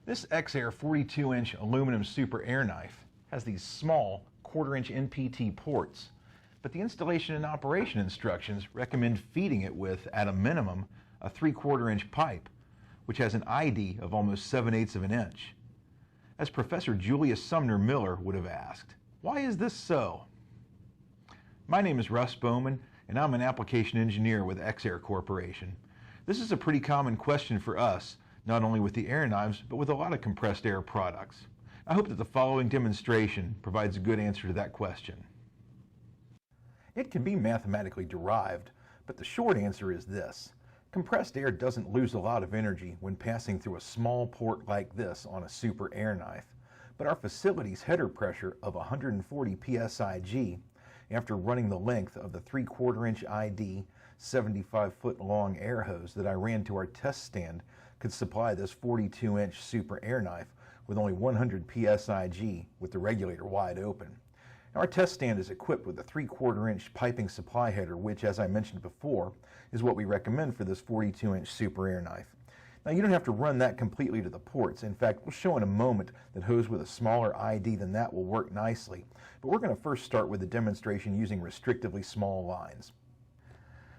This X-Air 42-inch aluminum super air knife has these small 1/4-inch NPT ports, but the installation and operation instructions recommend feeding it with, at a minimum, a 3/4-inch pipe, which has an ID of almost 7/8 of an inch. As Professor Julius Sumner Miller would have asked, why is this so? My name is Russ Bowman, and I'm an application engineer with X-Air Corporation. This is a pretty common question for us, not only with the air knives, but with a lot of compressed air products. I hope that the following demonstration provides a good answer to that question. It can be mathematically derived, but the short answer is this. Compressed air doesn't lose a lot of energy when passing through a small port like this on a super air knife, but our facility's header pressure of 140 psig, after running the length of the 3/4-inch ID 75-foot long air hose that I ran to our test stand, could supply this 42-inch super air knife with only 100 psig with the regulator wide open. Now, our test stand is equipped with a 3/4-inch piping supply header, which, as I mentioned before, is what we recommend for this 42-inch super air knife. Now, you don't have to run that completely to the ports. In fact, we'll show in a moment that hose with a smaller ID than that will work nicely. But we're going to first start with the demonstration using restrictively small lines.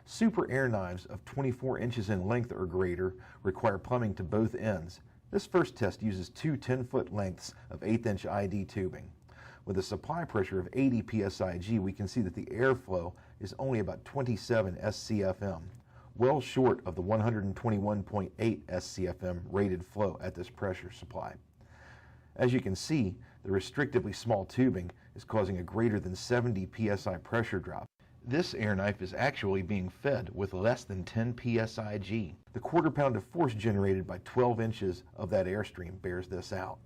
Super air knives of 24 inches in length or greater require plumbing to both ends. This first test uses two 10-foot lengths of 1/8-inch ID tubing. With a supply pressure of 80 psig, we can see that the airflow is only about 27 SCFM, well short of the 121.8 SCFM rated flow at this pressure supply. As you can see, the restrictively small tubing is causing a greater than 70 psi pressure drop. This air knife is actually being fed with less than 10 psig. The 1/4 pound of force generated by 12 inches of that airstream bears this out.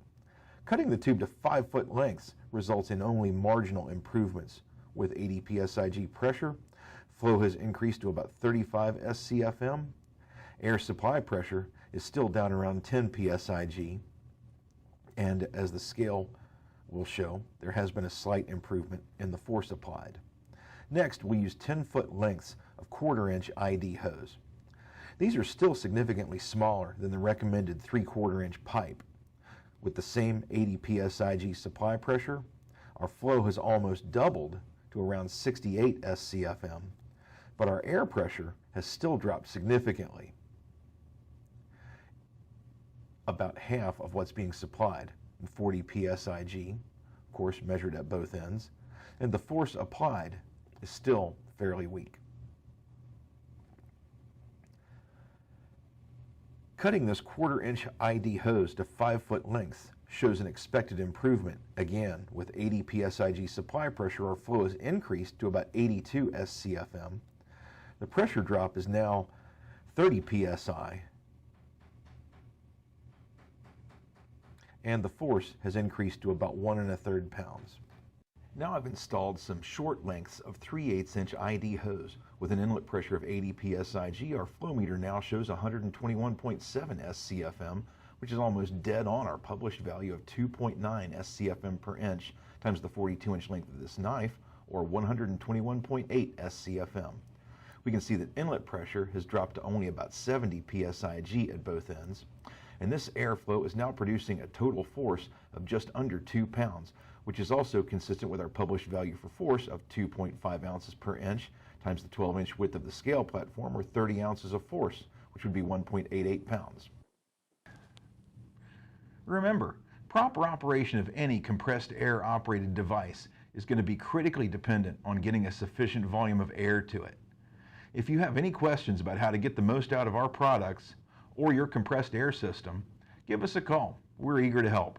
Cutting the tube to 5-foot lengths results in only marginal improvements. With 80 psig pressure, flow has increased to about 35 SCFM. Air supply pressure is still down around 10 psig. And as the scale will show, there has been a slight improvement in the force applied. Next, we use 10-foot lengths of 1/4-inch ID hose. These are still significantly smaller than the recommended 3/4-inch pipe. With the same 80 psig supply pressure, our flow has almost doubled to around 68 SCFM, but our air pressure has still dropped significantly, about half of what's being supplied, 40 psig, of course measured at both ends, and the force applied is still fairly weak. Cutting this 1/4-inch ID hose to 5-foot length shows an expected improvement. Again, with 80 psig supply pressure, our flow has increased to about 82 SCFM. The pressure drop is now 30 psi, and the force has increased to about 1 1/3 pounds. Now I've installed some short lengths of 3/8-inch ID hose. With an inlet pressure of 80 psig, our flow meter now shows 121.7 SCFM, which is almost dead on our published value of 2.9 SCFM per inch times the 42-inch length of this knife, or 121.8 SCFM. We can see that inlet pressure has dropped to only about 70 psig at both ends, and this airflow is now producing a total force of just under 2 pounds, which is also consistent with our published value for force of 2.5 ounces per inch times the 12-inch width of the scale platform, or 30 ounces of force, which would be 1.88 pounds. Remember, proper operation of any compressed air operated device is going to be critically dependent on getting a sufficient volume of air to it. If you have any questions about how to get the most out of our products or your compressed air system, give us a call. We're eager to help.